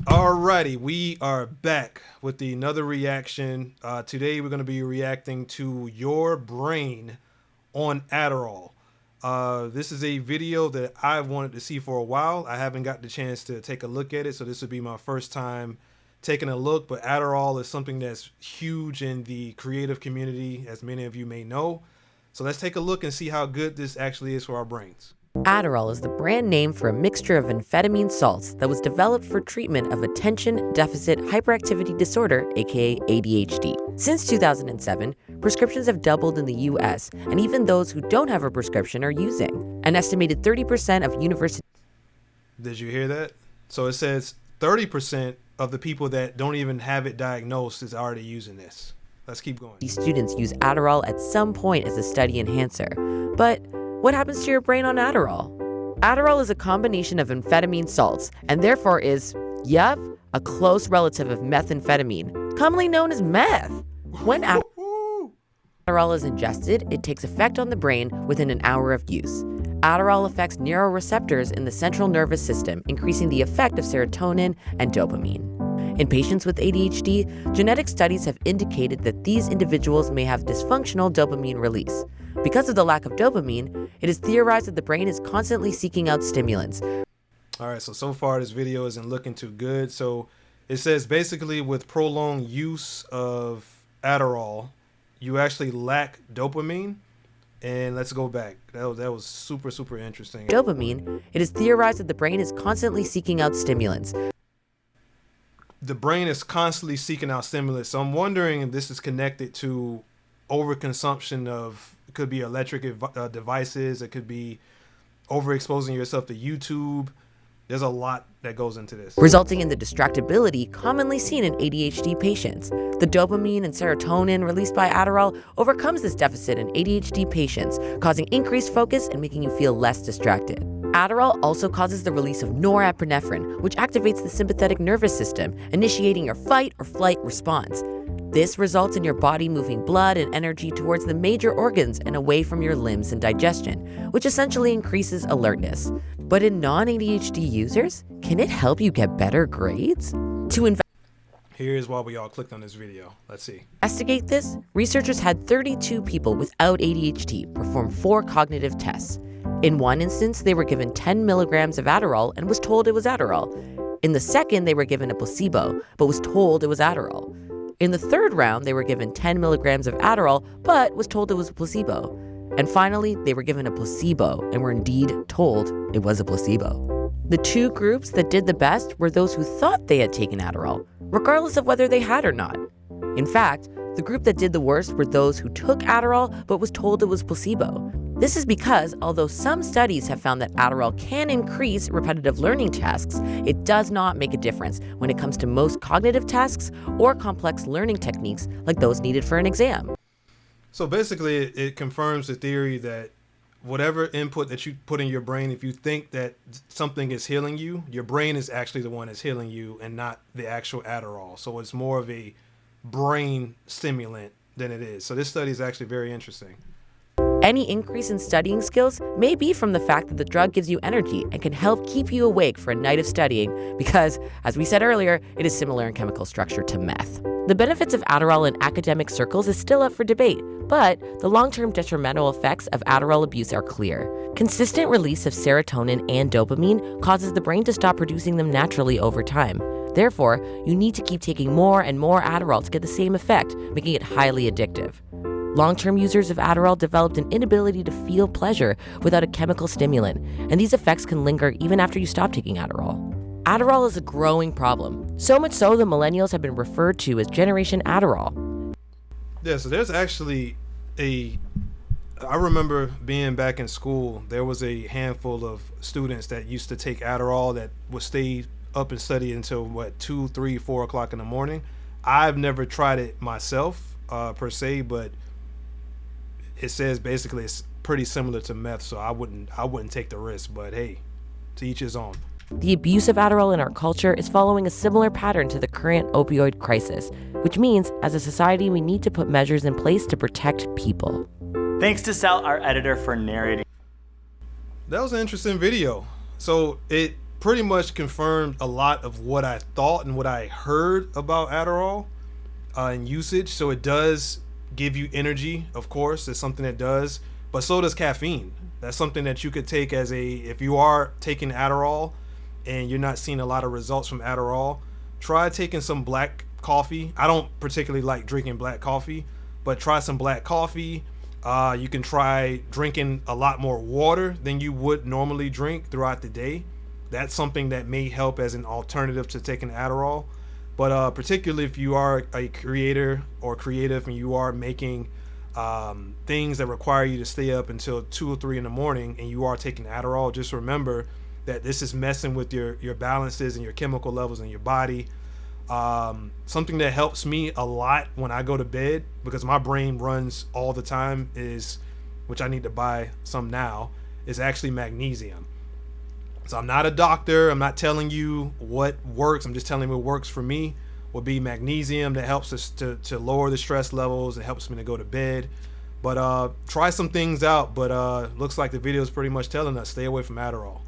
Alrighty, we are back with another reaction. Today we're going to be reacting to your brain on Adderall. This is a video that I've wanted to see for a while. I haven't got the chance to take a look at it, so this would be my first time taking a look. But Adderall is something that's huge in the creative community, as many of you may know. So let's take a look and see how good this actually is for our brains. Adderall is the brand name for a mixture of amphetamine salts that was developed for treatment of attention deficit hyperactivity disorder, aka ADHD. Since 2007, prescriptions have doubled in the US, and even those who don't have a prescription are using. An estimated 30% of university. Did you hear that? So it says 30% of the people that don't even have it diagnosed is already using this. Let's keep going. These students use Adderall at some point as a study enhancer. But what happens to your brain on Adderall? Adderall is a combination of amphetamine salts and therefore is, a close relative of methamphetamine, commonly known as meth. When Adderall is ingested, it takes effect on the brain within an hour of use. Adderall affects neuroreceptors in the central nervous system, increasing the effect of serotonin and dopamine. In patients with ADHD, genetic studies have indicated that these individuals may have dysfunctional dopamine release. Because of the lack of dopamine, it is theorized that the brain is constantly seeking out stimulants. All right, so far this video isn't looking too good. So it says basically with prolonged use of Adderall, you actually lack dopamine. And let's go back. That was super, super interesting. Dopamine, it is theorized that the brain is constantly seeking out stimulants. The brain is constantly seeking out stimulants. So I'm wondering if this is connected to overconsumption of, it could be electric devices. It could be overexposing yourself to YouTube. There's a lot that goes into this. Resulting in the distractibility commonly seen in ADHD patients. The dopamine and serotonin released by Adderall overcomes this deficit in ADHD patients, causing increased focus and making you feel less distracted. Adderall also causes the release of norepinephrine, which activates the sympathetic nervous system, initiating your fight or flight response. This results in your body moving blood and energy towards the major organs and away from your limbs and digestion, which essentially increases alertness. But in non-ADHD users, can it help you get better grades? Here's why we all clicked on this video. Let's see. Investigate this, researchers had 32 people without ADHD perform 4 cognitive tests. In one instance, they were given 10 milligrams of Adderall and was told it was Adderall. In the second, they were given a placebo, but was told it was Adderall. In the third round, they were given 10 milligrams of Adderall, but was told it was a placebo. And finally, they were given a placebo and were indeed told it was a placebo. The 2 groups that did the best were those who thought they had taken Adderall, regardless of whether they had or not. In fact, the group that did the worst were those who took Adderall but was told it was placebo. This is because, although some studies have found that Adderall can increase repetitive learning tasks, it does not make a difference when it comes to most cognitive tasks or complex learning techniques like those needed for an exam. So basically, it confirms the theory that whatever input that you put in your brain, if you think that something is healing you, your brain is actually the one that's healing you and not the actual Adderall. So it's more of a brain stimulant than it is. So this study is actually very interesting. Any increase in studying skills may be from the fact that the drug gives you energy and can help keep you awake for a night of studying because, as we said earlier, it is similar in chemical structure to meth. The benefits of Adderall in academic circles is still up for debate, but the long-term detrimental effects of Adderall abuse are clear. Consistent release of serotonin and dopamine causes the brain to stop producing them naturally over time. Therefore, you need to keep taking more and more Adderall to get the same effect, making it highly addictive. Long-term users of Adderall developed an inability to feel pleasure without a chemical stimulant, and these effects can linger even after you stop taking Adderall. Adderall is a growing problem, so much so that millennials have been referred to as Generation Adderall. Yeah, so there's actually I remember being back in school, there was a handful of students that used to take Adderall that would stay up and study until 2, 3, 4 o'clock in the morning. I've never tried it myself per se, but it says basically it's pretty similar to meth, so I wouldn't take the risk, but hey, to each his own. The abuse of Adderall in our culture is following a similar pattern to the current opioid crisis, which means as a society we need to put measures in place to protect people. Thanks to Sal, our editor, for narrating. That was an interesting video. So it pretty much confirmed a lot of what I thought and what I heard about Adderall and usage. So it does give you energy, of course. It's something that does, but so does caffeine. That's something that you could take as if you are taking Adderall and you're not seeing a lot of results from Adderall, try taking some black coffee. I don't particularly like drinking black coffee, but try some black coffee. You can try drinking a lot more water than you would normally drink throughout the day. That's something that may help as an alternative to taking Adderall. But particularly if you are a creator or creative and you are making things that require you to stay up until 2 or 3 in the morning and you are taking Adderall, just remember that this is messing with your balances and your chemical levels in your body. Something that helps me a lot when I go to bed, because my brain runs all the time, is, which I need to buy some now, is actually magnesium. So I'm not a doctor. I'm not telling you what works. I'm just telling you what works for me would be magnesium. That helps us to lower the stress levels. It helps me to go to bed. But try some things out. But looks like the video is pretty much telling us stay away from Adderall.